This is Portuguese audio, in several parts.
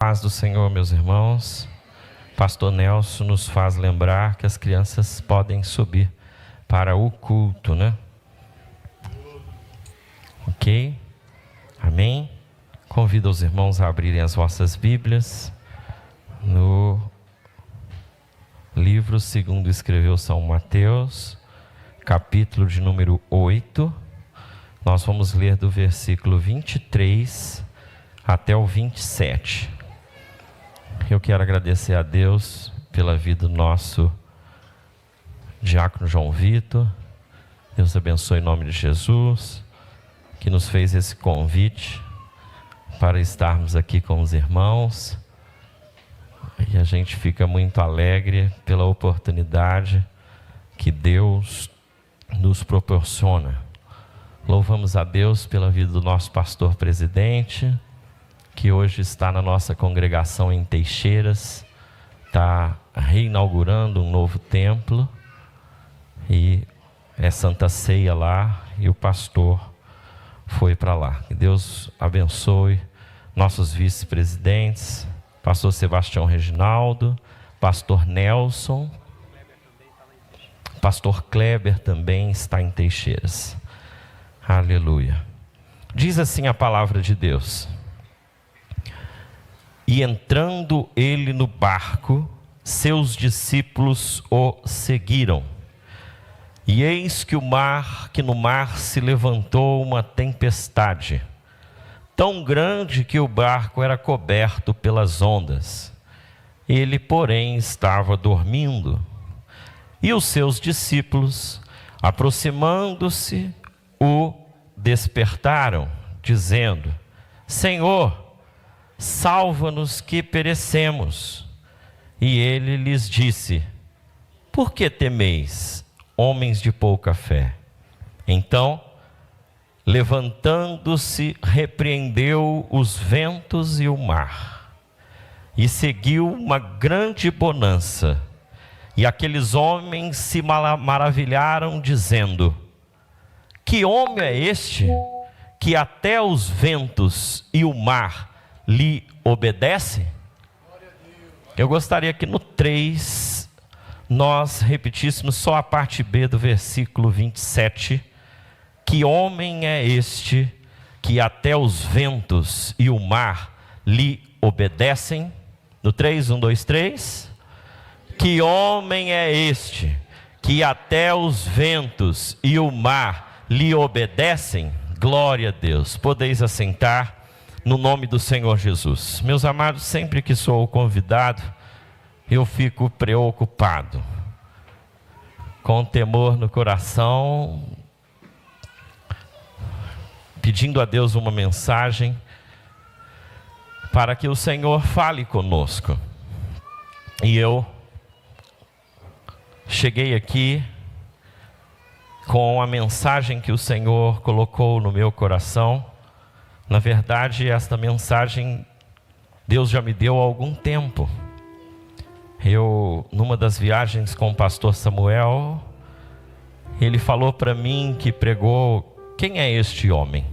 Paz do Senhor, meus irmãos. Pastor Nelson nos faz lembrar que as crianças podem subir para o culto, né? Ok? Amém? Convido os irmãos a abrirem as vossas Bíblias no livro segundo escreveu São Mateus, capítulo de número 8. Nós vamos ler do versículo 23 até o 27. Eu quero agradecer a Deus pela vida do nosso diácono João Vitor. Deus abençoe em nome de Jesus, que nos fez esse convite para estarmos aqui com os irmãos. E a gente fica muito alegre pela oportunidade que Deus nos proporciona. Louvamos a Deus pela vida do nosso pastor presidente, que hoje está na nossa congregação em Teixeiras, está reinaugurando um novo templo, e é Santa Ceia lá, e o pastor foi para lá. Que Deus abençoe nossos vice-presidentes, pastor Sebastião Reginaldo, pastor Nelson, pastor Kleber também está em Teixeiras. Aleluia. Diz assim a palavra de Deus: e entrando ele no barco, seus discípulos o seguiram. E eis que no mar se levantou uma tempestade, tão grande que o barco era coberto pelas ondas. Ele, porém, estava dormindo. E os seus discípulos, aproximando-se, o despertaram, dizendo: Senhor, salva-nos que perecemos. E ele lhes disse: por que temeis, homens de pouca fé? Então, levantando-se, repreendeu os ventos e o mar, e seguiu uma grande bonança. E aqueles homens se maravilharam, dizendo: que homem é este, que até os ventos e o mar lhe obedece? Eu gostaria que no 3 nós repetíssemos só a parte B do versículo 27. Que homem é este que até os ventos e o mar lhe obedecem? No 3, 1, 2, 3. Que homem é este que até os ventos e o mar lhe obedecem? Glória a Deus. Podeis assentar no nome do Senhor Jesus. Meus amados, sempre que sou convidado, eu fico preocupado, com temor no coração, pedindo a Deus uma mensagem para que o Senhor fale conosco. E eu cheguei aqui com a mensagem que o Senhor colocou no meu coração. Na verdade, esta mensagem Deus já me deu há algum tempo. Numa das viagens com o pastor Samuel, ele falou para mim que pregou: quem é este homem?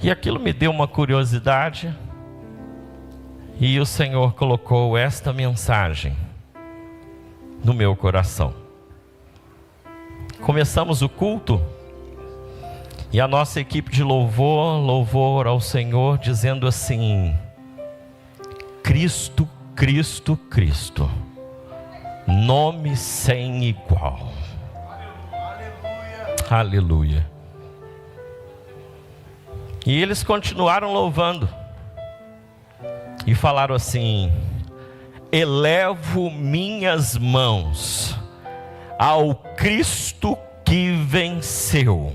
E aquilo me deu uma curiosidade, e o Senhor colocou esta mensagem no meu coração. Começamos o culto, e a nossa equipe de louvor ao Senhor, dizendo assim: Cristo, Cristo, Cristo, nome sem igual. Aleluia. Aleluia. E eles continuaram louvando, e falaram assim: elevo minhas mãos ao Cristo que venceu.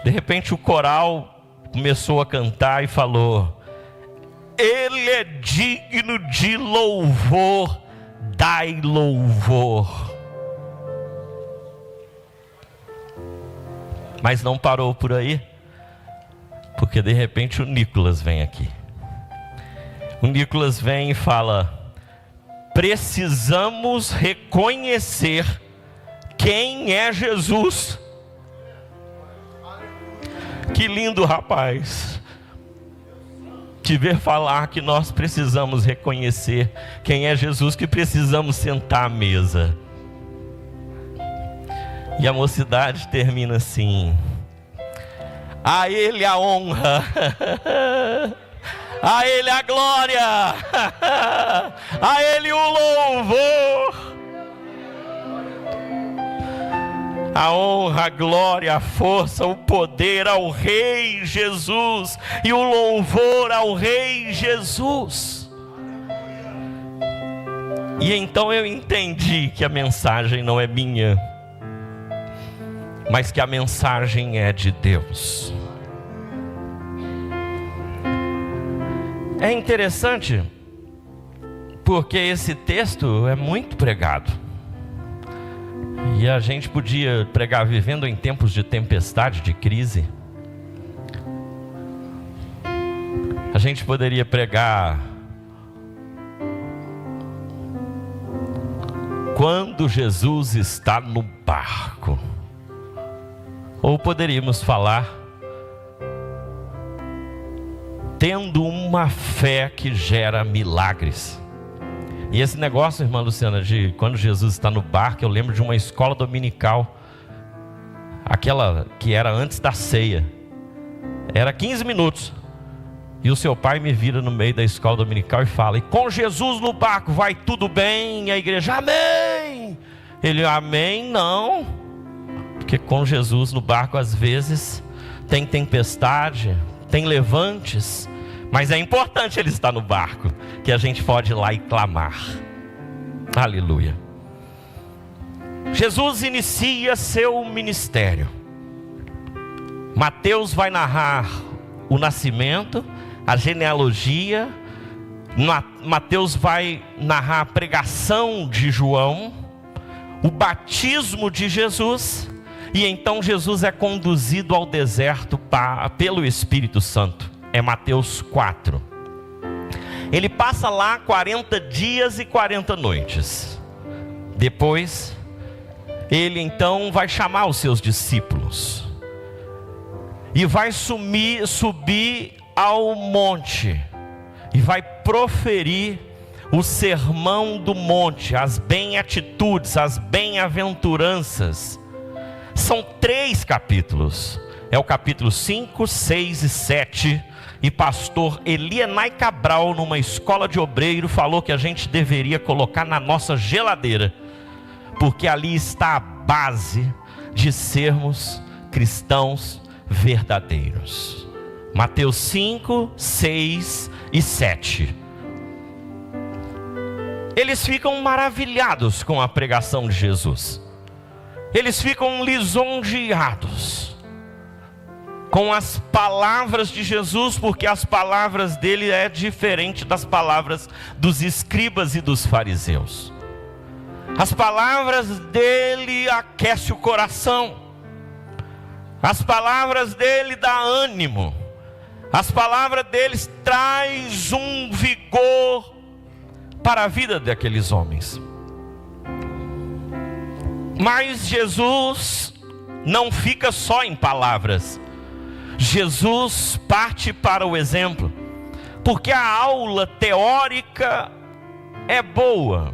De repente o coral começou a cantar e falou: Ele é digno de louvor, dai louvor. Mas não parou por aí, porque de repente o Nicolas vem aqui. O Nicolas vem e fala: precisamos reconhecer quem é Jesus. Que lindo, rapaz. te ver falar que nós precisamos reconhecer quem é Jesus, que precisamos sentar à mesa. E a mocidade termina assim: a Ele a honra, a Ele a glória, a Ele o louvor. A honra, a glória, a força, o poder ao Rei Jesus e o louvor ao Rei Jesus. E então eu entendi que a mensagem não é minha, mas que a mensagem é de Deus. É interessante, porque esse texto é muito pregado. E a gente podia pregar vivendo em tempos de tempestade, de crise. A gente poderia pregar quando Jesus está no barco. Ou poderíamos falar tendo uma fé que gera milagres. E esse negócio, irmã Luciana, de quando Jesus está no barco, eu lembro de uma escola dominical, aquela que era antes da ceia. Era 15 minutos. E o seu pai me vira no meio da escola dominical e fala: e com Jesus no barco vai tudo bem? E a igreja: amém. Ele: amém não. Porque com Jesus no barco às vezes tem tempestade, tem levantes, mas é importante ele estar no barco, que a gente pode ir lá e clamar. Aleluia. Jesus inicia seu ministério. Mateus vai narrar o nascimento, a genealogia. Mateus vai narrar a pregação de João, o batismo de Jesus. E então Jesus é conduzido ao deserto pelo Espírito Santo. É Mateus 4. Ele passa lá 40 dias e 40 noites. Depois, ele então vai chamar os seus discípulos. E vai subir ao monte. E vai proferir o sermão do monte, as bem-atitudes, as bem-aventuranças. São 3 capítulos. É o capítulo 5, 6 e 7. E pastor Elienay Cabral, numa escola de obreiro, falou que a gente deveria colocar na nossa geladeira, porque ali está a base de sermos cristãos verdadeiros. Mateus 5, 6 e 7. Eles ficam maravilhados com a pregação de Jesus. Eles ficam lisonjeados com as palavras de Jesus, porque as palavras dele é diferente das palavras dos escribas e dos fariseus. As palavras dele aquecem o coração. As palavras dele dão ânimo. As palavras deles traz um vigor para a vida daqueles homens. Mas Jesus não fica só em palavras. Jesus parte para o exemplo, porque a aula teórica é boa,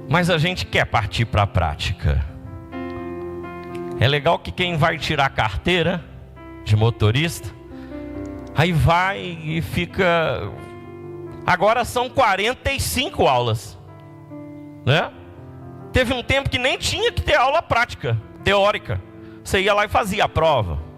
mas a gente quer partir para a prática. É legal que quem vai tirar carteira de motorista, aí vai e fica... Agora são 45 aulas, né? Teve um tempo que nem tinha que ter aula prática, teórica. Você ia lá e fazia a prova.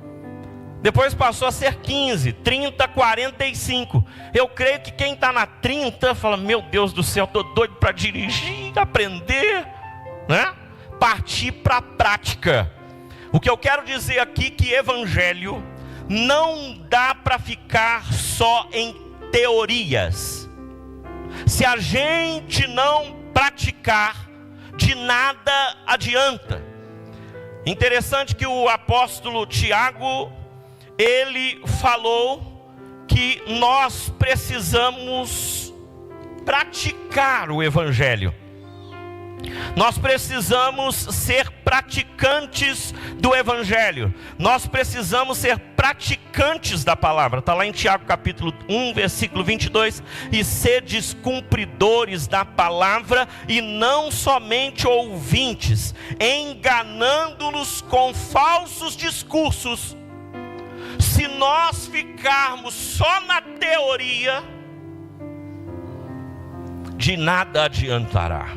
Depois passou a ser 15, 30, 45. Eu creio que quem está na 30 fala: meu Deus do céu, estou doido para dirigir, aprender, né? Partir para a prática. O que eu quero dizer aqui é que evangelho não dá para ficar só em teorias. Se a gente não praticar, de nada adianta. Interessante que o apóstolo Tiago, ele falou que nós precisamos praticar o evangelho. Nós precisamos ser praticantes do Evangelho. Nós precisamos ser praticantes da palavra. Está lá em Tiago capítulo 1, versículo 22. E sedes cumpridores da palavra e não somente ouvintes, enganando-nos com falsos discursos. Se nós ficarmos só na teoria, de nada adiantará.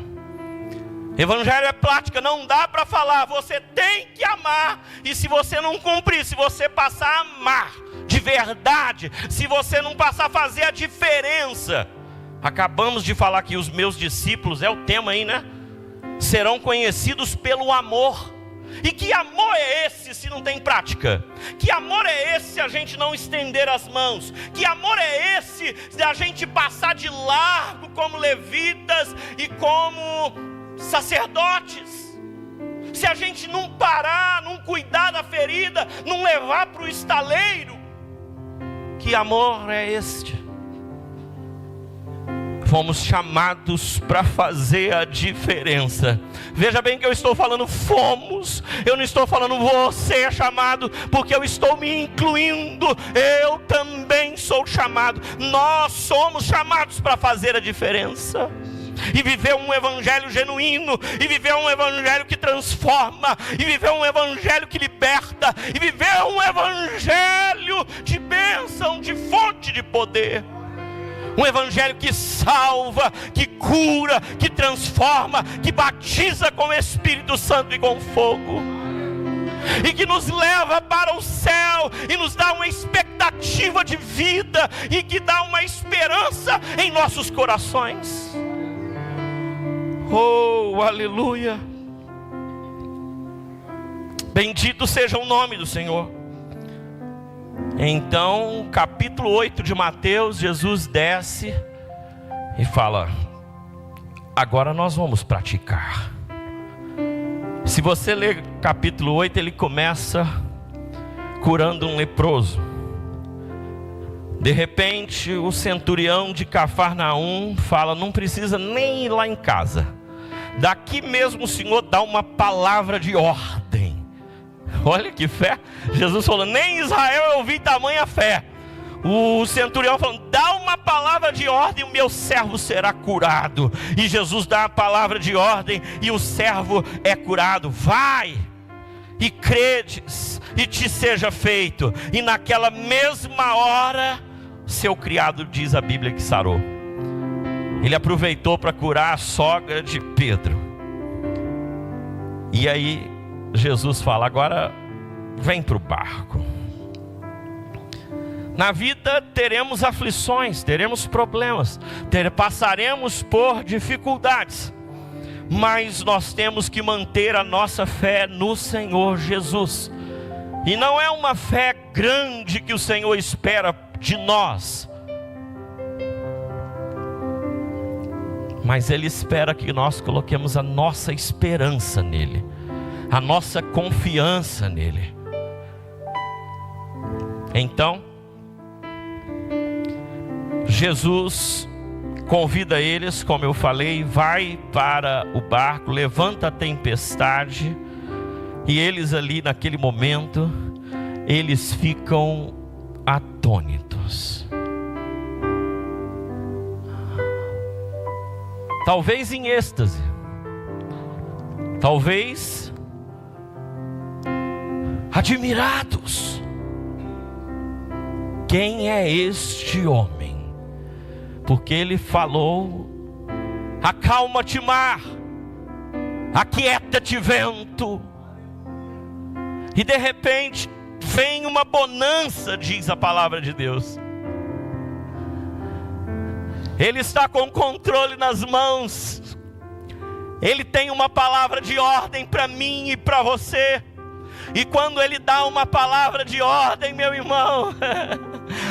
Evangelho é prática, não dá para falar, você tem que amar, e se você não cumprir, se você passar a amar de verdade, se você não passar a fazer a diferença, acabamos de falar que os meus discípulos, é o tema aí, né? Serão conhecidos pelo amor. E que amor é esse se não tem prática? Que amor é esse se a gente não estender as mãos? Que amor é esse se a gente passar de largo como levitas e como sacerdotes? Se a gente não parar, não cuidar da ferida, não levar para o estaleiro? Que amor é este? Fomos chamados para fazer a diferença. Veja bem que eu estou falando fomos. Eu não estou falando você é chamado, porque eu estou me incluindo. Eu também sou chamado. Nós somos chamados para fazer a diferença. E viver um evangelho genuíno. E viver um evangelho que transforma. E viver um evangelho que liberta. E viver um evangelho de bênção, de fonte de poder. Um evangelho que salva, que cura, que transforma, que batiza com o Espírito Santo e com fogo. E que nos leva para o céu e nos dá uma expectativa de vida e que dá uma esperança em nossos corações. Oh, aleluia! Bendito seja o nome do Senhor. Então, capítulo 8 de Mateus, Jesus desce e fala: agora nós vamos praticar. Se você ler capítulo 8, ele começa curando um leproso. De repente, o centurião de Cafarnaum fala: não precisa nem ir lá em casa. Daqui mesmo o Senhor dá uma palavra de ordem. Olha que fé. Jesus falou: nem em Israel eu vi tamanha fé. O centurião falando: dá uma palavra de ordem, o meu servo será curado. E Jesus dá a palavra de ordem e o servo é curado. Vai e credes e te seja feito. E naquela mesma hora seu criado, diz a Bíblia, que sarou. Ele aproveitou para curar a sogra de Pedro. E aí Jesus fala: agora vem para o barco. Na vida teremos aflições, teremos problemas, passaremos por dificuldades, mas nós temos que manter a nossa fé no Senhor Jesus. E não é uma fé grande que o Senhor espera de nós, mas Ele espera que nós coloquemos a nossa esperança nele, a nossa confiança nele. Então, Jesus convida eles, como eu falei, vai para o barco, levanta a tempestade, e eles ali naquele momento, eles ficam atônitos. Talvez em êxtase, talvez admirados. Quem é este homem? Porque ele falou: acalma-te mar, aquieta-te vento. E de repente vem uma bonança, diz a palavra de Deus. Ele está com o controle nas mãos. Ele tem uma palavra de ordem para mim e para você. E quando Ele dá uma palavra de ordem, meu irmão,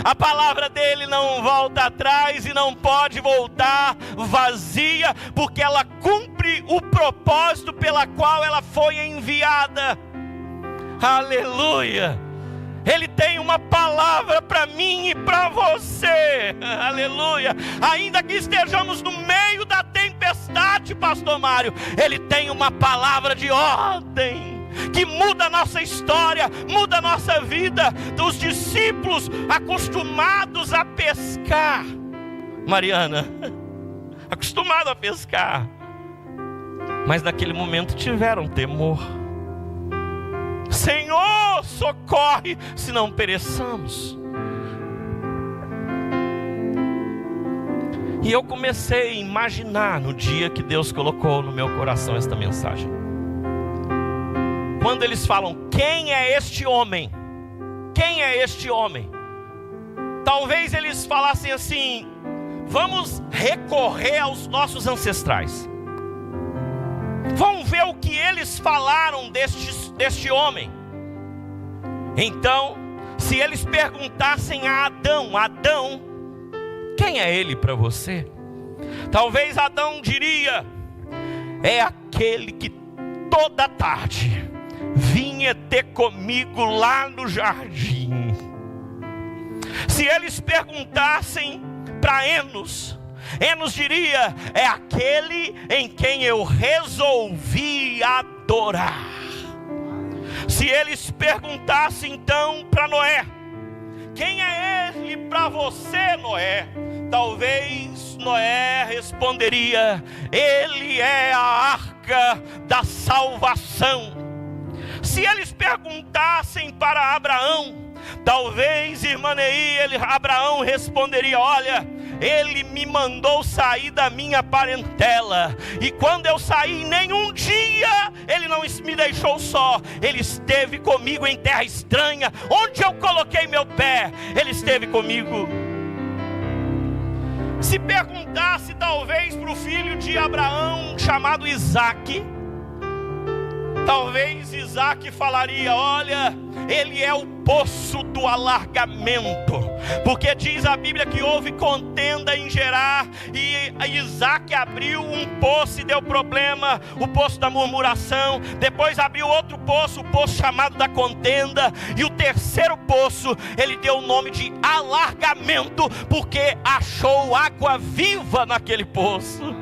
a palavra dele não volta atrás e não pode voltar vazia, porque ela cumpre o propósito pela qual ela foi enviada. Aleluia! Ele tem uma palavra para mim e para você. Aleluia! Ainda que estejamos no meio da tempestade, tempestade, pastor Mário, Ele tem uma palavra de ordem que muda a nossa história, muda a nossa vida. Os discípulos acostumados a pescar, Mariana, acostumado a pescar, mas naquele momento tiveram temor. Senhor, socorre, senão pereçamos. E eu comecei a imaginar no dia que Deus colocou no meu coração esta mensagem. Quando eles falam, quem é este homem? Quem é este homem? Talvez eles falassem assim, vamos recorrer aos nossos ancestrais. Vamos ver o que eles falaram deste homem. Então, se eles perguntassem a Adão, Adão, quem é ele para você? Talvez Adão diria, é aquele que toda tarde vinha ter comigo lá no jardim. Se eles perguntassem para Enos, Enos diria, é aquele em quem eu resolvi adorar. Se eles perguntassem então para Noé, quem é ele para você, Noé? Talvez Noé responderia, ele é a arca da salvação. Se eles perguntassem para Abraão, talvez, irmã Neí, Abraão responderia, olha, ele me mandou sair da minha parentela, e quando eu saí, nenhum dia ele não me deixou só, ele esteve comigo em terra estranha, onde eu coloquei meu pé, ele esteve comigo. Se perguntasse talvez para o filho de Abraão, chamado Isaque, talvez Isaque falaria, olha, ele é o poço do alargamento, porque diz a Bíblia que houve contenda em Gerar, e Isaque abriu um poço e deu problema, o poço da murmuração. Depois abriu outro poço, o poço chamado da contenda, e o terceiro poço, ele deu o nome de alargamento, porque achou água viva naquele poço.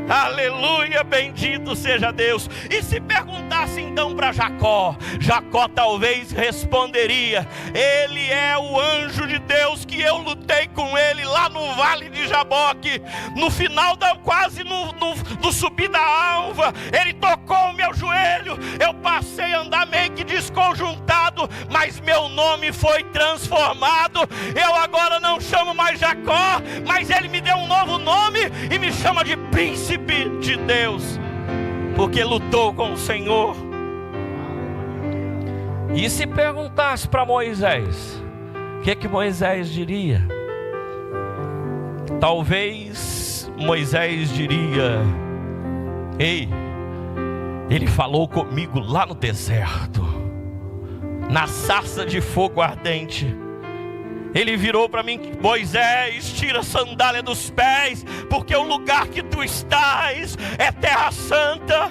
Aleluia, bendito seja Deus. E se perguntasse então para Jacó, Jacó talvez responderia, ele é o anjo de Deus que eu lutei com ele lá no vale de Jaboque, no final quase no subir da alva, ele tocou o meu joelho, eu passei a andar meio que desconjuntado, mas meu nome foi transformado, eu agora não chamo mais Jacó, mas ele me deu um novo nome e me chama de príncipe de Deus, porque lutou com o Senhor. E se perguntasse para Moisés, o que Moisés diria? Talvez Moisés diria, ei, ele falou comigo lá no deserto, na sarça de fogo ardente. Ele virou para mim, Moisés, tira a sandália dos pés, porque o lugar que tu estás é terra santa.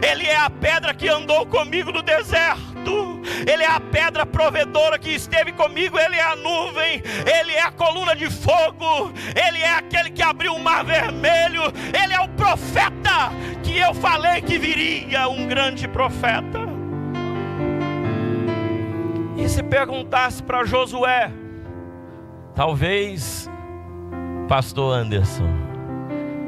Ele é a pedra que andou comigo no deserto, ele é a pedra provedora que esteve comigo, ele é a nuvem, ele é a coluna de fogo, ele é aquele que abriu o mar vermelho, ele é o profeta que eu falei que viria, um grande profeta. E se perguntasse para Josué, talvez, pastor Anderson,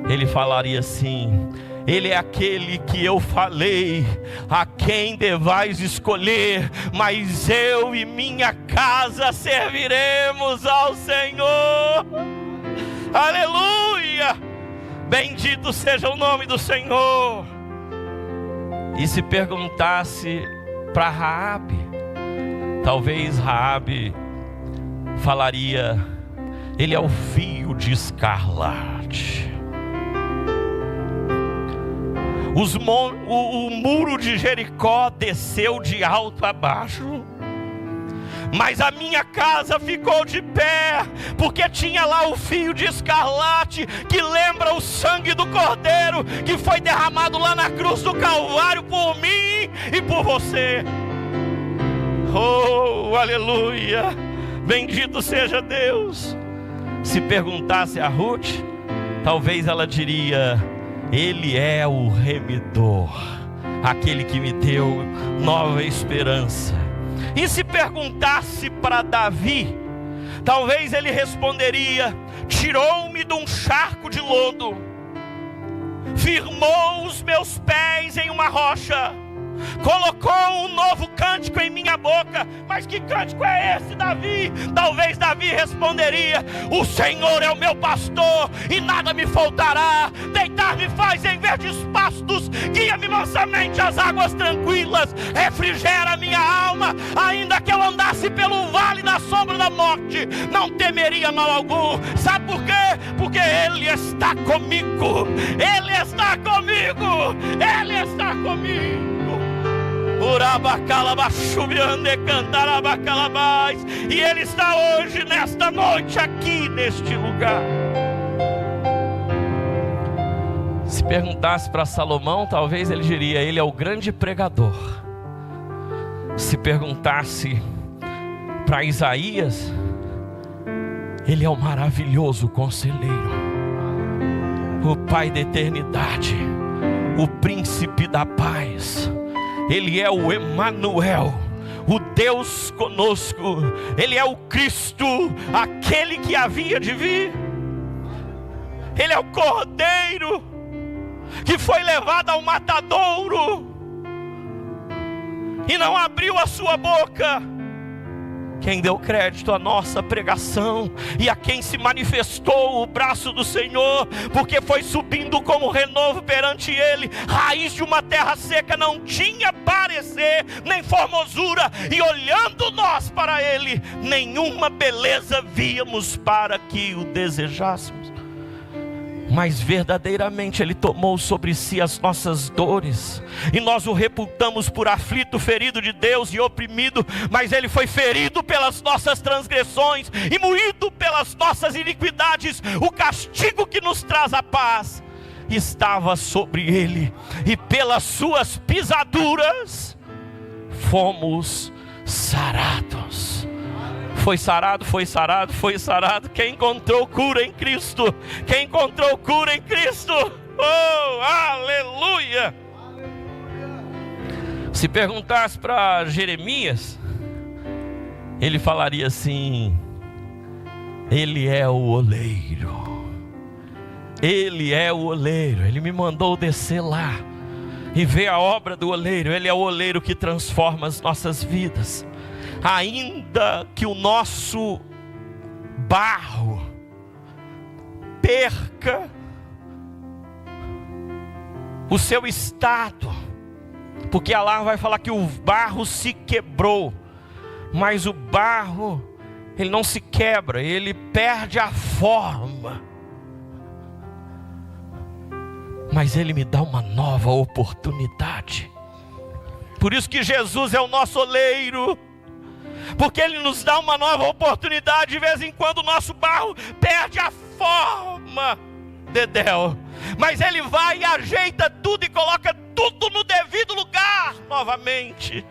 ele falaria assim, ele é aquele que eu falei, a quem devais escolher, mas eu e minha casa serviremos ao Senhor. Aleluia, bendito seja o nome do Senhor. E se perguntasse para Raabe, talvez Raabe falaria, ele é o fio de escarlate. O muro de Jericó desceu de alto a baixo, mas a minha casa ficou de pé, porque tinha lá o fio de escarlate, que lembra o sangue do Cordeiro, que foi derramado lá na cruz do Calvário, por mim e por você. Oh, aleluia, bendito seja Deus. Se perguntasse a Ruth, talvez ela diria: Ele é o remidor, aquele que me deu nova esperança. E se perguntasse para Davi, talvez ele responderia: tirou-me de um charco de lodo, firmou os meus pés em uma rocha, colocou um novo cântico em minha boca. Mas que cântico é esse, Davi? Talvez Davi responderia: o Senhor é o meu pastor e nada me faltará. Deitar-me faz em verdes pastos, guia-me mansamente às águas tranquilas, refrigera minha alma. Ainda que eu andasse pelo vale da sombra da morte, não temeria mal algum. Sabe por quê? Porque Ele está comigo. Ele está comigo. Ele está comigo. E Ele está hoje, nesta noite, aqui neste lugar. Se perguntasse para Salomão, talvez ele diria: ele é o grande pregador. Se perguntasse para Isaías, ele é o maravilhoso conselheiro, o Pai da eternidade, o príncipe da paz. Ele é o Emanuel, o Deus conosco. Ele é o Cristo, aquele que havia de vir. Ele é o Cordeiro que foi levado ao matadouro e não abriu a sua boca. Quem deu crédito à nossa pregação e a quem se manifestou o braço do Senhor, porque foi subindo como renovo perante Ele. Raiz de uma terra seca, não tinha parecer nem formosura, e olhando nós para Ele, nenhuma beleza víamos para que o desejássemos. Mas verdadeiramente Ele tomou sobre si as nossas dores, e nós o reputamos por aflito, ferido de Deus e oprimido. Mas Ele foi ferido pelas nossas transgressões e moído pelas nossas iniquidades. O castigo que nos traz a paz estava sobre Ele, e pelas suas pisaduras fomos sarados. Foi sarado, foi sarado, foi sarado. Quem encontrou cura em Cristo? Quem encontrou cura em Cristo? Oh, aleluia! Se perguntasse para Jeremias, ele falaria assim: Ele é o oleiro. Ele é o oleiro. Ele me mandou descer lá e ver a obra do oleiro. Ele é o oleiro que transforma as nossas vidas. Ainda que o nosso barro perca o seu estado, porque Allah vai falar que o barro se quebrou, mas o barro, ele não se quebra, ele perde a forma, mas Ele me dá uma nova oportunidade. Por isso que Jesus é o nosso oleiro, porque Ele nos dá uma nova oportunidade. De vez em quando o nosso barro perde a forma, Dedéu, mas Ele vai e ajeita tudo e coloca tudo no devido lugar novamente.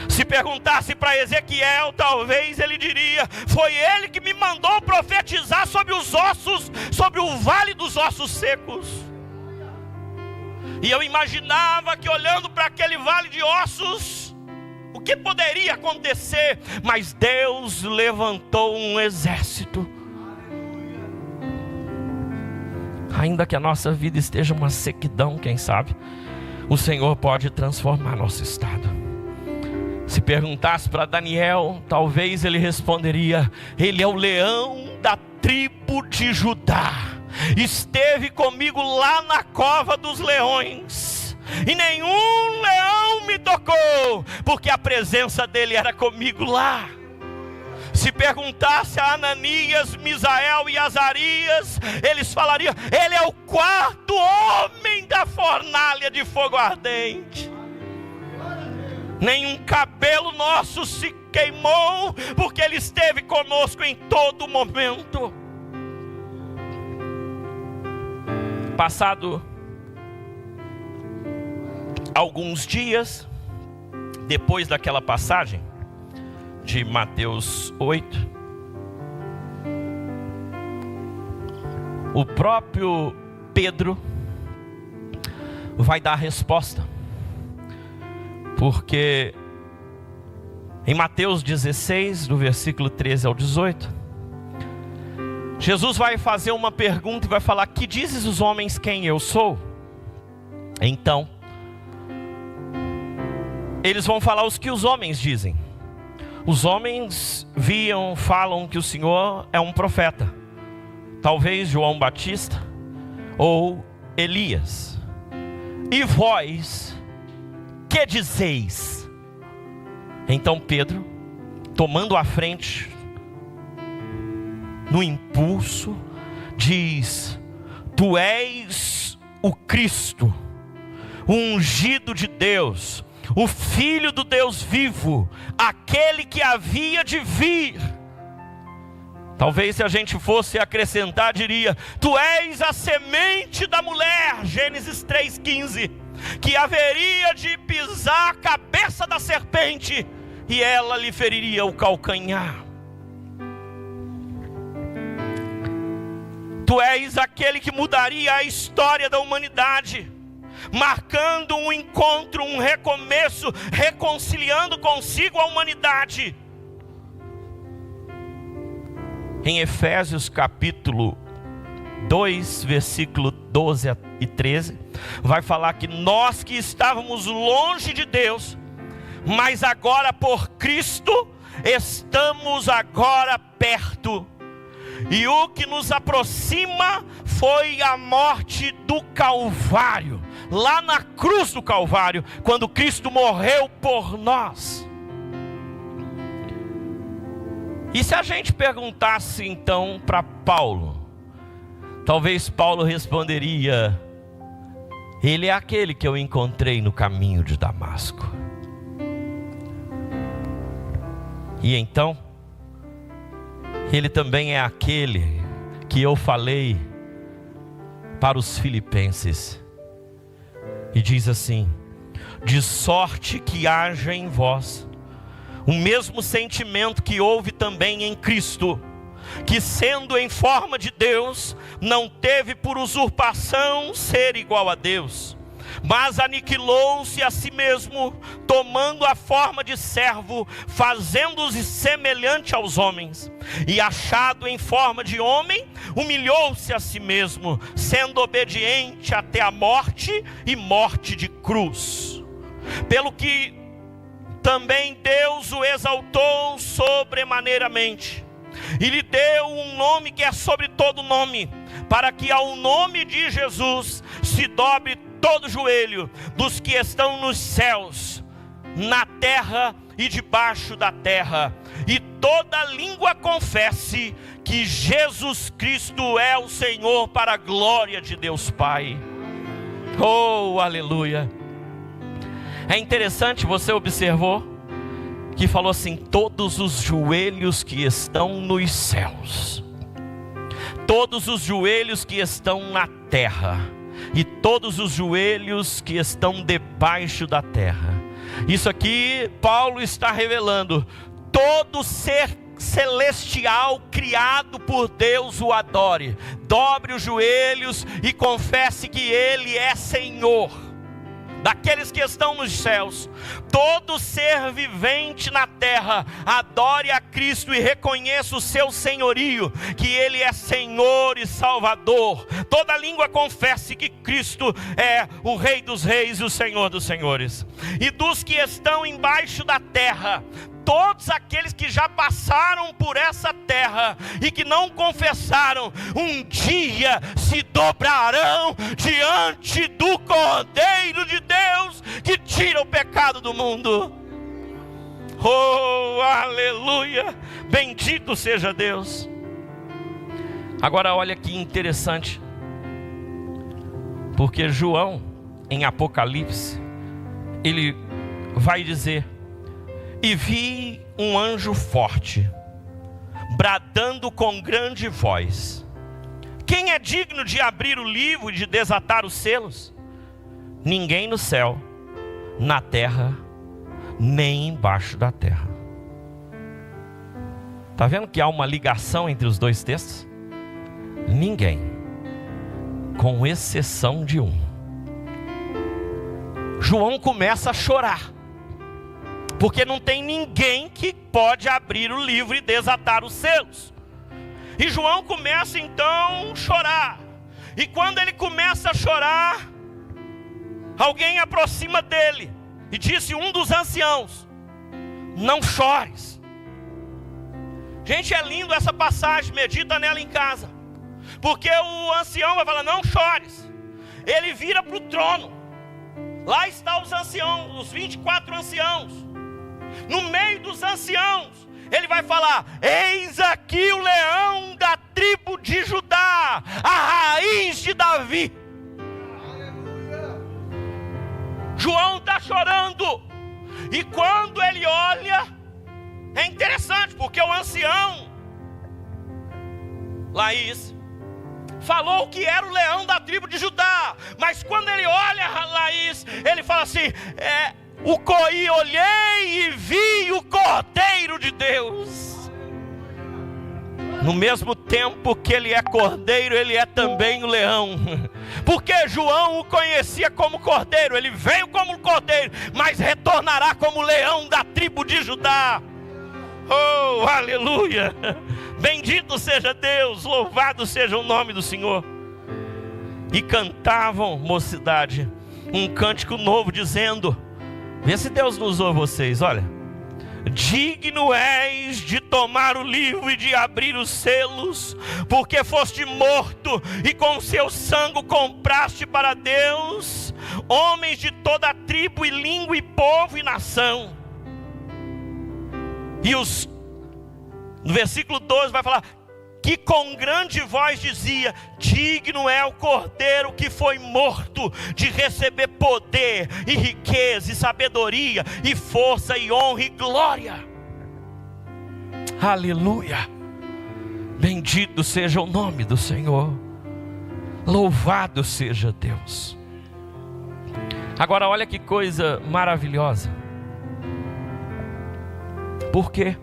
Se perguntasse para Ezequiel, talvez ele diria: foi Ele que me mandou profetizar sobre os ossos, sobre o vale dos ossos secos. E eu imaginava que, olhando para aquele vale de ossos, o que poderia acontecer? Mas Deus levantou um exército. Ainda que a nossa vida esteja uma sequidão, quem sabe, o Senhor pode transformar nosso estado. Se perguntasse para Daniel, talvez ele responderia: Ele é o leão da tribo de Judá. Esteve comigo lá na cova dos leões, e nenhum leão me tocou, porque a presença dele era comigo lá. Se perguntasse a Ananias, Misael e Azarias, eles falariam: Ele é o quarto homem da fornalha de fogo ardente. Nenhum cabelo nosso se queimou, porque Ele esteve conosco em todo momento. Passado alguns dias depois daquela passagem de Mateus 8, o próprio Pedro vai dar a resposta. Porque em Mateus 16, do versículo 13 ao 18, Jesus vai fazer uma pergunta e vai falar: que dizes os homens quem eu sou? Então, eles vão falar os que os homens dizem. Os homens falam que o Senhor é um profeta, talvez João Batista ou Elias. E vós, que dizeis? Então Pedro, tomando a frente, no impulso, diz: tu és o Cristo, o ungido de Deus, o Filho do Deus vivo, aquele que havia de vir. Talvez se a gente fosse acrescentar, diria: tu és a semente da mulher, Gênesis 3,15, que haveria de pisar a cabeça da serpente, e ela lhe feriria o calcanhar. Tu és aquele que mudaria a história da humanidade, marcando um encontro, um recomeço, reconciliando consigo a humanidade. Em Efésios capítulo 2, versículo 12 e 13, vai falar que nós que estávamos longe de Deus, mas agora por Cristo, estamos agora perto. E o que nos aproxima foi a morte do Calvário, lá na cruz do Calvário, quando Cristo morreu por nós. E se a gente perguntasse então para Paulo, talvez Paulo responderia: ele é aquele que eu encontrei no caminho de Damasco. E então, ele também é aquele que eu falei para os filipenses. E diz assim: de sorte que haja em vós o mesmo sentimento que houve também em Cristo, que sendo em forma de Deus, não teve por usurpação ser igual a Deus, mas aniquilou-se a si mesmo, tomando a forma de servo, fazendo-se semelhante aos homens, e achado em forma de homem, humilhou-se a si mesmo, sendo obediente até a morte, e morte de cruz. Pelo que também Deus o exaltou sobremaneiramente, e lhe deu um nome que é sobre todo nome, para que ao nome de Jesus se dobre todo joelho, dos que estão nos céus, na terra e debaixo da terra, e toda língua confesse que Jesus Cristo é o Senhor, para a glória de Deus Pai. Oh, aleluia! É interessante, você observou que falou assim: todos os joelhos que estão nos céus, todos os joelhos que estão na terra, e todos os joelhos que estão debaixo da terra. Isso aqui Paulo está revelando: todo ser celestial criado por Deus o adore, dobre os joelhos e confesse que Ele é Senhor. Daqueles que estão nos céus, todo ser vivente na terra adore a Cristo e reconheça o seu senhorio, que Ele é Senhor e Salvador. Toda língua confesse que Cristo é o Rei dos Reis e o Senhor dos Senhores. E dos que estão embaixo da terra, todos aqueles que já passaram por essa terra e que não confessaram, um dia se dobrarão diante do Cordeiro de Deus, que tira o pecado do mundo. Oh, aleluia! Bendito seja Deus. Agora olha que interessante, porque João, em Apocalipse, ele vai dizer: e vi um anjo forte, bradando com grande voz: quem é digno de abrir o livro e de desatar os selos? Ninguém no céu, na terra, nem embaixo da terra. Está vendo que há uma ligação entre os dois textos? Ninguém, com exceção de um. João começa a chorar, porque não tem ninguém que pode abrir o livro e desatar os selos. E João começa então a chorar. E quando ele começa a chorar, alguém aproxima dele e disse, um dos anciãos, não chores. Gente, é lindo essa passagem, medita nela em casa. Porque o ancião vai falar, não chores. Ele vira para o trono. Lá está os anciãos, os 24 anciãos. No meio dos anciãos, ele vai falar, eis aqui o leão da tribo de Judá, a raiz de Davi. João está chorando. E quando ele olha, é interessante, porque o ancião, Laís, falou que era o leão da tribo de Judá. Mas quando ele olha, Laís, ele fala assim, olhei e vi o Cordeiro de Deus. No mesmo tempo que ele é cordeiro, ele é também o leão. Porque João o conhecia como cordeiro. Ele veio como cordeiro, mas retornará como leão da tribo de Judá. Oh, aleluia! Bendito seja Deus, louvado seja o nome do Senhor. E cantavam, mocidade, um cântico novo dizendo, vê se Deus nos ouve vocês, olha. Digno és de tomar o livro e de abrir os selos, porque foste morto e com seu sangue compraste para Deus homens de toda a tribo e língua e povo e nação. E no versículo 12 vai falar que com grande voz dizia, digno é o cordeiro que foi morto de receber poder e riqueza e sabedoria e força e honra e glória. Aleluia, bendito seja o nome do Senhor, louvado seja Deus. Agora olha que coisa maravilhosa. Por quê?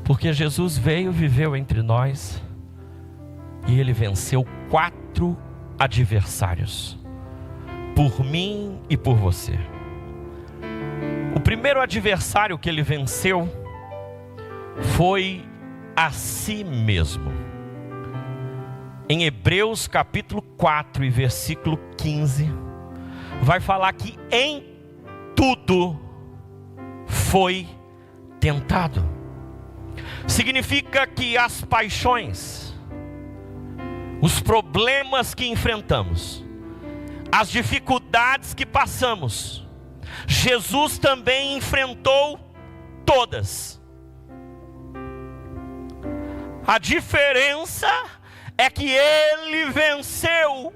Porque Jesus veio, viveu entre nós, e Ele venceu 4 adversários, por mim e por você. O primeiro adversário que Ele venceu, foi a si mesmo. Em Hebreus capítulo 4 e versículo 15, vai falar que em tudo foi tentado. Significa que as paixões, os problemas que enfrentamos, as dificuldades que passamos, Jesus também enfrentou todas. A diferença é que Ele venceu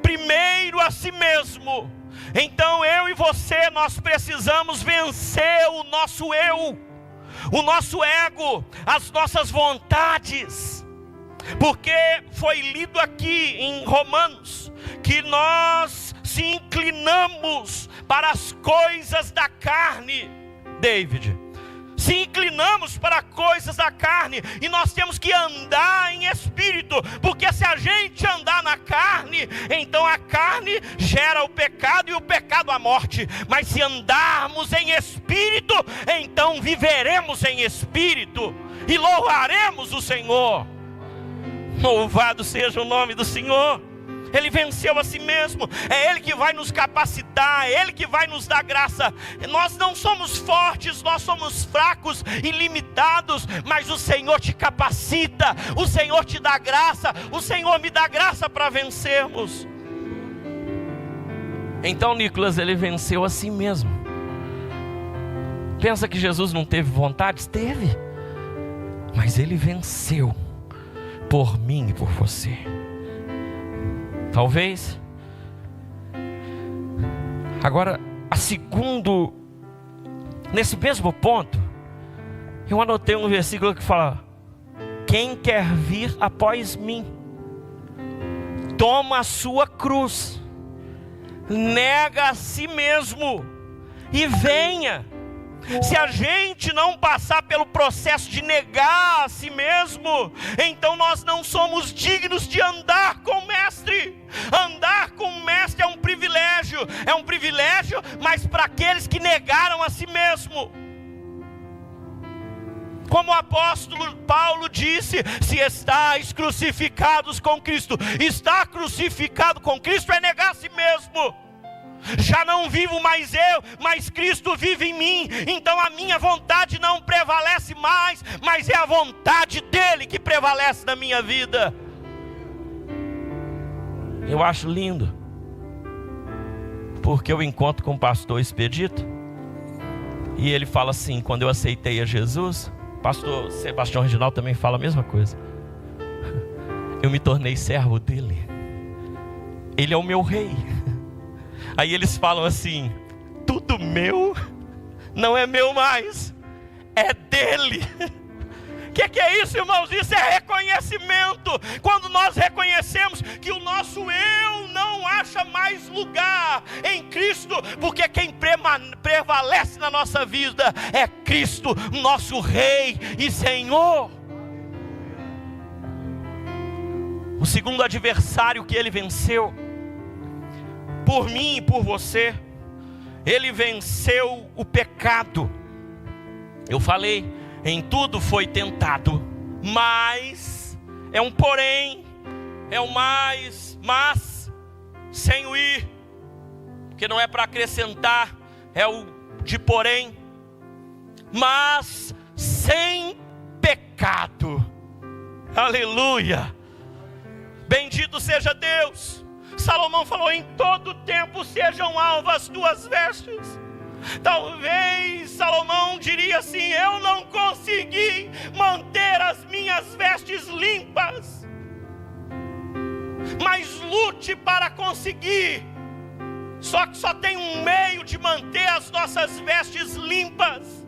primeiro a si mesmo. Então eu e você, nós precisamos vencer o nosso eu, o nosso ego, as nossas vontades. Porque foi lido aqui em Romanos que nós se inclinamos para as coisas da carne, David. Se inclinamos para coisas da carne, e nós temos que andar em espírito, porque se a gente andar na carne, então a carne gera o pecado e o pecado a morte. Mas se andarmos em espírito, então viveremos em espírito e louvaremos o Senhor. Louvado seja o nome do Senhor. Ele venceu a si mesmo. É Ele que vai nos capacitar, é Ele que vai nos dar graça. Nós não somos fortes, nós somos fracos e limitados, mas o Senhor te capacita, o Senhor te dá graça, o Senhor me dá graça para vencermos. Então Nicolas, ele venceu a si mesmo. Pensa que Jesus não teve vontades? Teve, mas Ele venceu por mim e por você. Talvez. Agora, nesse mesmo ponto, eu anotei um versículo que fala: quem quer vir após mim, toma a sua cruz, nega a si mesmo e venha. Se a gente não passar pelo processo de negar a si mesmo, então nós não somos dignos de andar com o Mestre. Andar com o Mestre é um privilégio, mas para aqueles que negaram a si mesmo. Como o apóstolo Paulo disse: se estáis crucificados com Cristo, estar crucificado com Cristo é negar a si mesmo. Já não vivo mais eu, mas Cristo vive em mim. Então a minha vontade não prevalece mais, mas é a vontade dele que prevalece na minha vida. Eu acho lindo, porque eu encontro com o pastor Expedito, e ele fala assim: quando eu aceitei a Jesus, pastor Sebastião Reginaldo também fala a mesma coisa, eu me tornei servo dele, ele é o meu rei. Aí eles falam assim: tudo meu não é meu mais, é dele. O que é isso, irmãos? Isso é reconhecimento. Quando nós reconhecemos que o nosso eu não acha mais lugar em Cristo, porque quem prevalece na nossa vida é Cristo, nosso Rei e Senhor. O segundo adversário que ele venceu, por mim e por você, ele venceu o pecado. Eu falei, em tudo foi tentado, mas, é um porém, é um mas, sem o ir, porque não é para acrescentar, é o de porém, mas sem pecado. Aleluia, bendito seja Deus. Salomão falou: em todo tempo sejam alvas as tuas vestes. Talvez Salomão diria assim: eu não consegui manter as minhas vestes limpas, mas lute para conseguir. Só que só tem um meio de manter as nossas vestes limpas: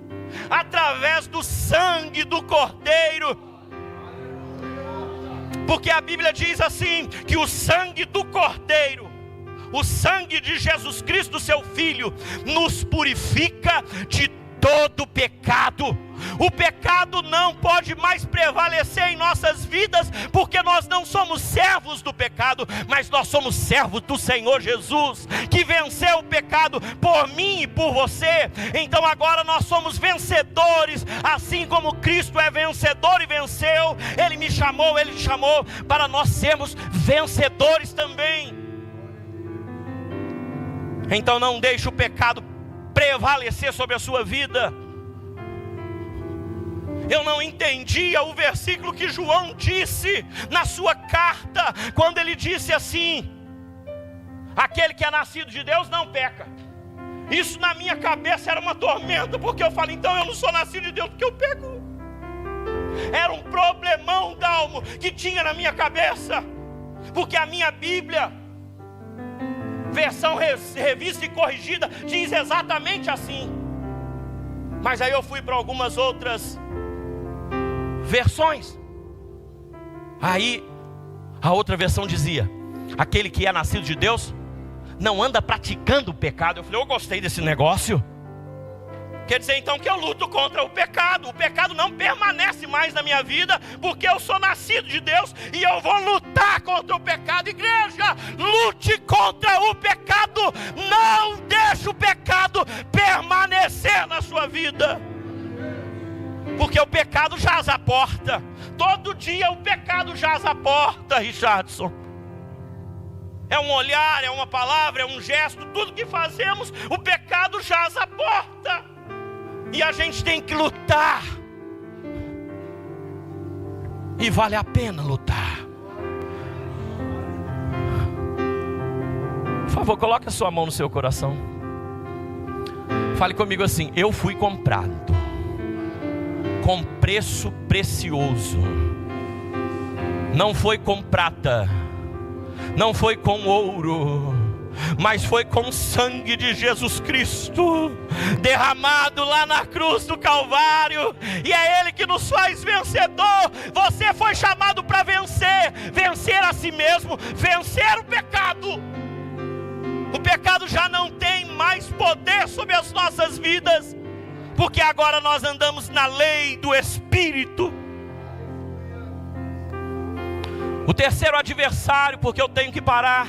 através do sangue do Cordeiro. Porque a Bíblia diz assim, que o sangue do Cordeiro, o sangue de Jesus Cristo, seu Filho, nos purifica de todo pecado. O pecado não pode mais prevalecer em nossas vidas, porque nós não somos servos do pecado, mas nós somos servos do Senhor Jesus, que venceu o pecado por mim e por você. Então agora nós somos vencedores, assim como Cristo é vencedor e venceu. Ele me chamou, Ele te chamou para nós sermos vencedores também. Então não deixe o pecado prevalecer sobre a sua vida. Eu não entendia o versículo que João disse na sua carta, quando ele disse assim: aquele que é nascido de Deus não peca. Isso na minha cabeça era uma tormenta, porque eu falei: então eu não sou nascido de Deus porque eu peco. Era um problemão d'alma que tinha na minha cabeça, porque a minha Bíblia, versão revista e corrigida, diz exatamente assim. Mas aí eu fui para algumas outras versões. Aí a outra versão dizia: aquele que é nascido de Deus não anda praticando o pecado. Eu falei: eu gostei desse negócio. Quer dizer então que eu luto contra o pecado. O pecado não permanece mais na minha vida, porque eu sou nascido de Deus e eu vou lutar contra o pecado. Igreja, lute contra o pecado. Não deixe o pecado permanecer na sua vida, porque o pecado jaz à porta. Todo dia o pecado jaz à porta, Richardson. É um olhar, é uma palavra, é um gesto, tudo que fazemos, o pecado jaz à porta. E a gente tem que lutar. E vale a pena lutar. Por favor, coloque a sua mão no seu coração. Fale comigo assim: eu fui comprado com preço precioso. Não foi com prata, não foi com ouro, mas foi com o sangue de Jesus Cristo, derramado lá na cruz do Calvário. E é Ele que nos faz vencedor. Você foi chamado para vencer. Vencer a si mesmo, vencer o pecado. O pecado já não tem mais poder sobre as nossas vidas. porque agora nós andamos na lei do Espírito. O terceiro adversário, porque eu tenho que parar.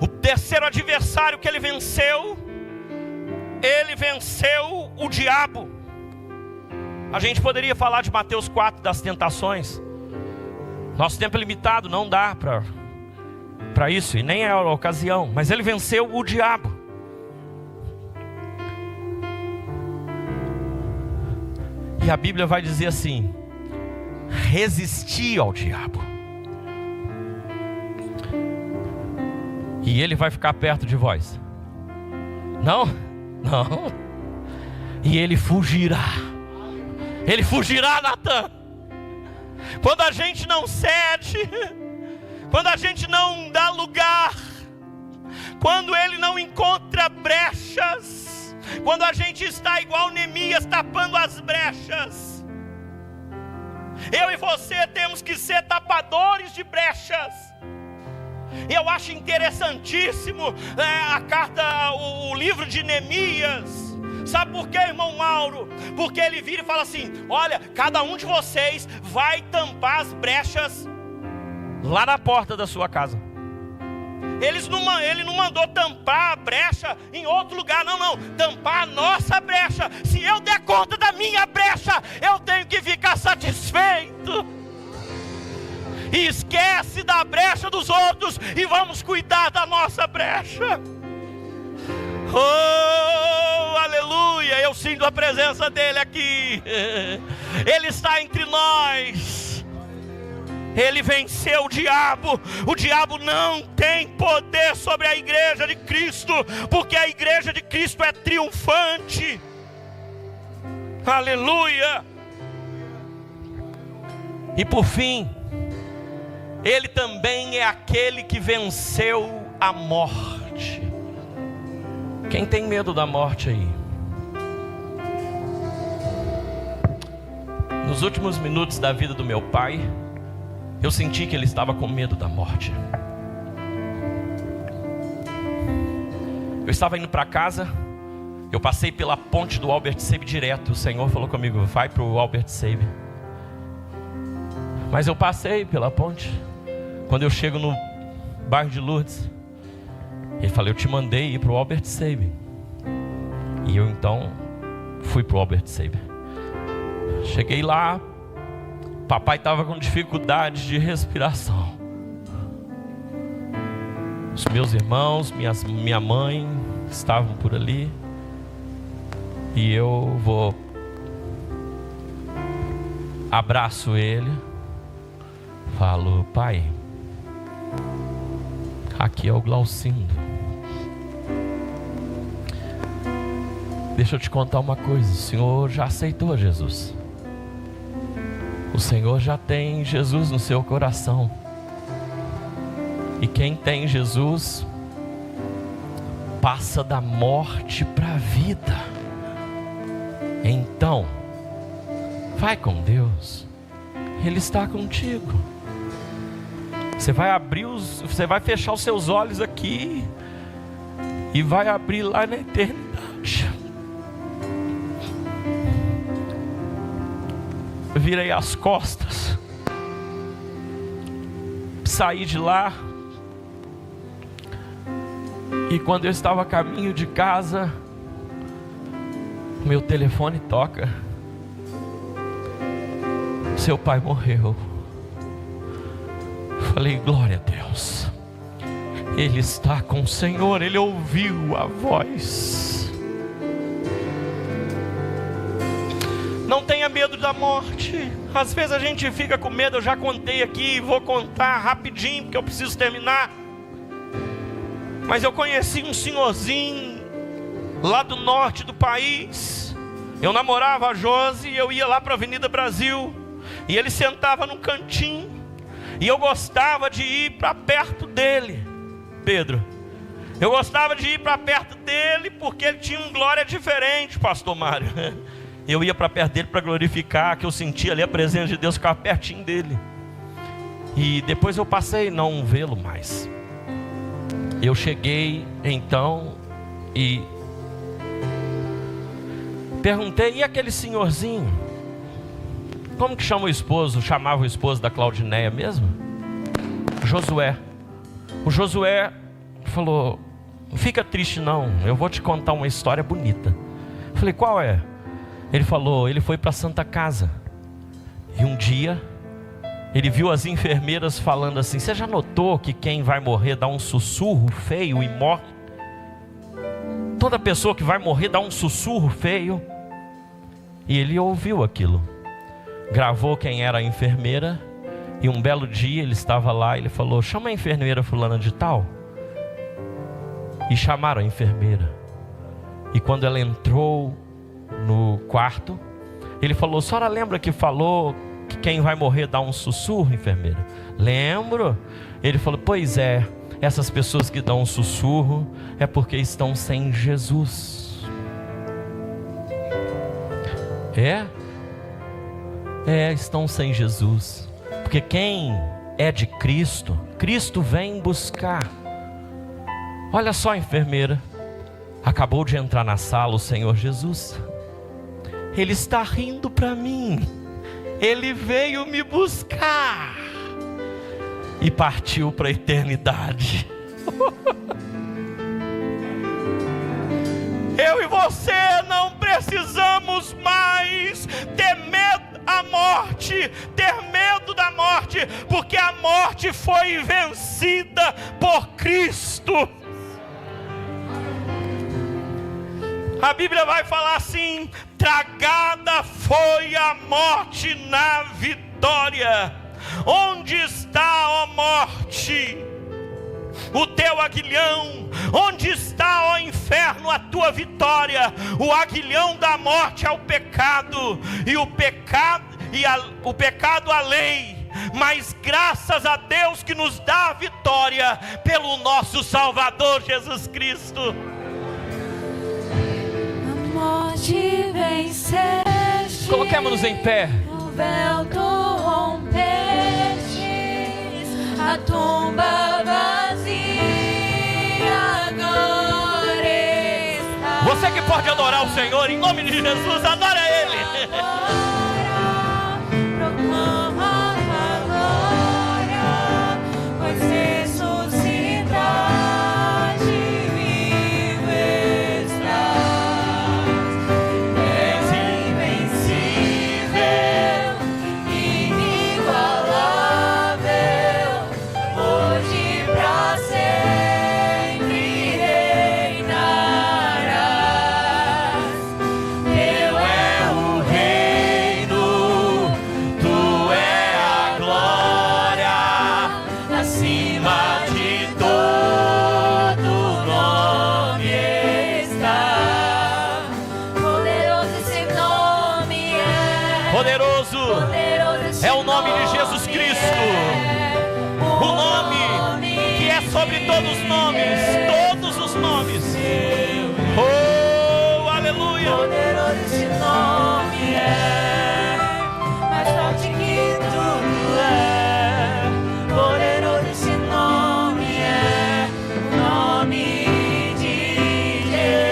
O terceiro adversário que ele venceu o diabo. A gente poderia falar de Mateus 4, das tentações. Nosso tempo é limitado, não dá para isso, e nem é a ocasião. Mas ele venceu o diabo. E a Bíblia vai dizer assim: resistir ao diabo, e ele vai ficar perto de vós. Não. E ele fugirá. Ele fugirá, Natan. Quando a gente não cede, quando a gente não dá lugar, quando ele não encontra brechas, quando a gente está igual Neemias, tapando as brechas. Eu e você temos que ser tapadores de brechas. Eu acho interessantíssimo o livro de Neemias. Sabe por quê, irmão Mauro? Porque ele vira e fala assim: olha, cada um de vocês vai tampar as brechas lá na porta da sua casa. Ele não mandou tampar a brecha em outro lugar, não, tampar a nossa brecha. Se eu der conta da minha brecha, eu tenho que ficar satisfeito. E esquece da brecha dos outros e vamos cuidar da nossa brecha. Oh, aleluia, eu sinto a presença dele aqui. Ele está entre nós. Ele venceu o diabo não tem poder sobre a igreja de Cristo, porque a igreja de Cristo é triunfante. Aleluia. E por fim, ele também é aquele que venceu a morte. Quem tem medo da morte aí? Nos últimos minutos da vida do meu pai, eu senti que ele estava com medo da morte. Eu estava indo para casa, eu passei pela ponte do Albert Seib direto. O Senhor falou comigo: vai para o Albert Seib. Mas eu passei pela ponte. Quando eu chego no bairro de Lourdes, ele falou: eu te mandei ir para o Albert Seib. E eu então fui para o Albert Seib. Cheguei lá, papai estava com dificuldade de respiração. Os meus irmãos, minha mãe estavam por ali. E eu abraço ele, falo: pai, aqui é o Glaucindo. Deixa eu te contar uma coisa: o Senhor já aceitou Jesus. O Senhor já tem Jesus no seu coração. E quem tem Jesus passa da morte para a vida. Então, vai com Deus. Ele está contigo. Você vai fechar os seus olhos aqui e vai abrir lá na eternidade. Eu virei as costas, saí de lá, e quando eu estava a caminho de casa, meu telefone toca: seu pai morreu. Falei: glória a Deus, ele está com o Senhor, ele ouviu a voz. Não tenha medo da morte. Às vezes a gente fica com medo. Eu já contei aqui, vou contar rapidinho, porque eu preciso terminar. Mas eu conheci um senhorzinho lá do norte do país. Eu namorava a Josi e eu ia lá para a Avenida Brasil. E ele sentava num cantinho. E eu gostava de ir para perto dele, Pedro. Eu gostava de ir para perto dele porque ele tinha um glória diferente, pastor Mário. Eu ia para perto dele para glorificar, que eu sentia ali a presença de Deus, ficava pertinho dele. E depois eu passei a não vê-lo mais. Eu cheguei então e Perguntei, e aquele senhorzinho? Como que chama o esposo? Chamava o esposo da Claudineia mesmo? Josué. O Josué falou, não fica triste não, eu vou te contar uma história bonita. Eu falei, qual é? Ele falou, ele foi para a Santa Casa. E um dia, ele viu as enfermeiras falando assim, você já notou que quem vai morrer dá um sussurro feio e morre? Toda pessoa que vai morrer dá um sussurro feio. E ele ouviu aquilo. Gravou quem era a enfermeira. E um belo dia ele estava lá, ele falou, chama a enfermeira fulana de tal. E chamaram a enfermeira. E quando ela entrou no quarto, ele falou, a senhora lembra que falou que quem vai morrer dá um sussurro, enfermeira? Lembro. Ele falou, pois é, essas pessoas que dão um sussurro é porque estão sem Jesus. Estão sem Jesus. Porque quem é de Cristo, Cristo vem buscar. Olha só, enfermeira, acabou de entrar na sala o Senhor Jesus. Ele está rindo para mim. Ele veio me buscar e partiu para a eternidade. Eu e você não precisamos mais ter medo da morte, porque a morte foi vencida por Cristo. A Bíblia vai falar assim, tragada foi a morte na vitória. Onde está, ó morte, o teu aguilhão? Onde está, ó inferno, a tua vitória? O aguilhão da morte é o pecado, e o pecado a lei. Mas graças a Deus que nos dá a vitória pelo nosso Salvador Jesus Cristo. A morte venceste, coloquemos-nos em pé. O véu tu rompeste, a tumba vazia agora está. Você que pode adorar o Senhor, em nome de Jesus, adora Ele. Proclama a glória, pois ressuscitaste, vivo estás. És invencível, inigualável, hoje pra sempre reinarás. Teu é o reino, tu é a glória, acima de todo nome está. Poderoso esse nome é. Poderoso Poderoso esse é o nome de Jesus Cristo. O nome que é sobre todos os nomes. Todos os nomes. Oh, aleluia. Poderoso esse nome é, mais forte que tudo é. Poderoso esse nome é, o nome de Jesus.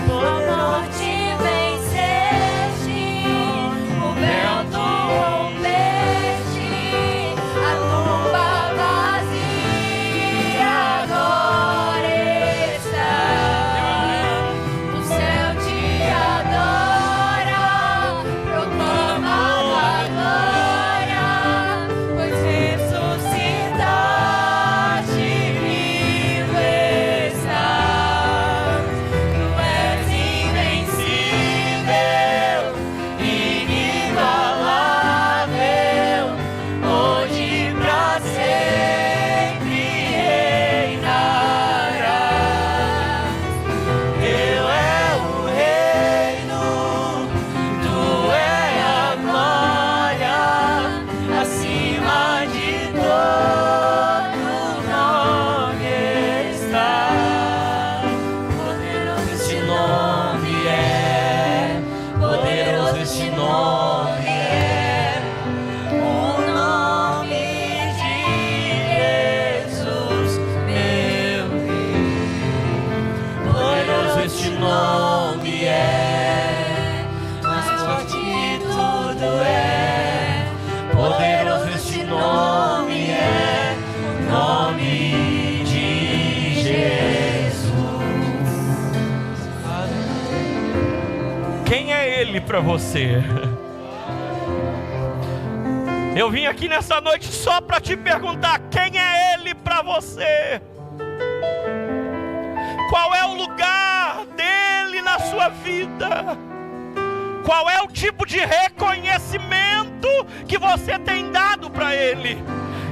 A morte venceste, o véu tu rompeste, a tumba vazia agora está. O céu te adora. para você. Eu vim aqui nessa noite só para te perguntar: quem é Ele para você? Qual é o lugar dele na sua vida? Qual é o tipo de reconhecimento que você tem dado para Ele?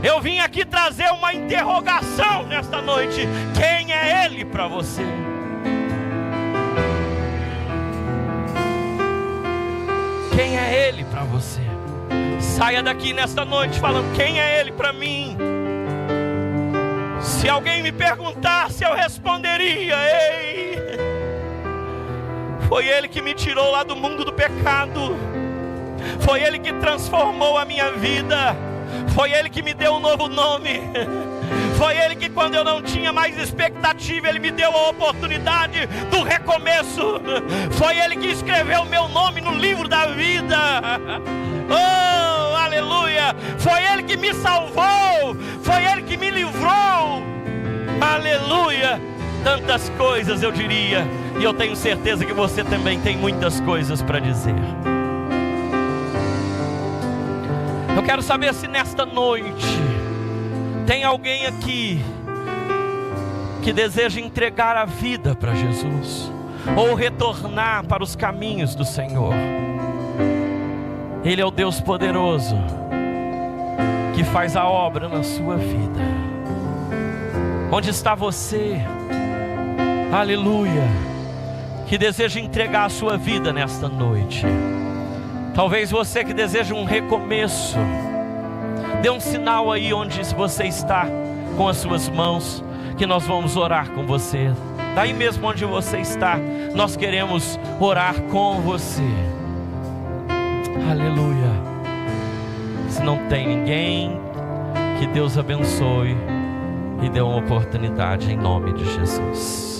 Eu vim aqui trazer uma interrogação nesta noite: quem é Ele para você? Quem é Ele para você? Saia daqui nesta noite falando: quem é Ele para mim? Se alguém me perguntasse, eu responderia: ei, foi Ele que me tirou lá do mundo do pecado, foi Ele que transformou a minha vida, foi Ele que me deu um novo nome, foi Ele que, quando eu não tinha mais expectativa, Ele me deu a oportunidade do recomeço, foi Ele que escreveu meu nome no livro da vida. Oh, aleluia! Foi Ele que me salvou, foi Ele que me livrou. Aleluia! Tantas coisas eu diria, e eu tenho certeza que você também tem muitas coisas para dizer. Eu quero saber se nesta noite tem alguém aqui que deseja entregar a vida para Jesus, ou retornar para os caminhos do Senhor. Ele é o Deus poderoso que faz a obra na sua vida. Onde está você? Aleluia! Que deseja entregar a sua vida nesta noite. Talvez você que deseja um recomeço, dê um sinal aí onde você está com as suas mãos, que nós vamos orar com você. Daí mesmo onde você está, nós queremos orar com você. Aleluia! Se não tem ninguém, que Deus abençoe e dê uma oportunidade em nome de Jesus.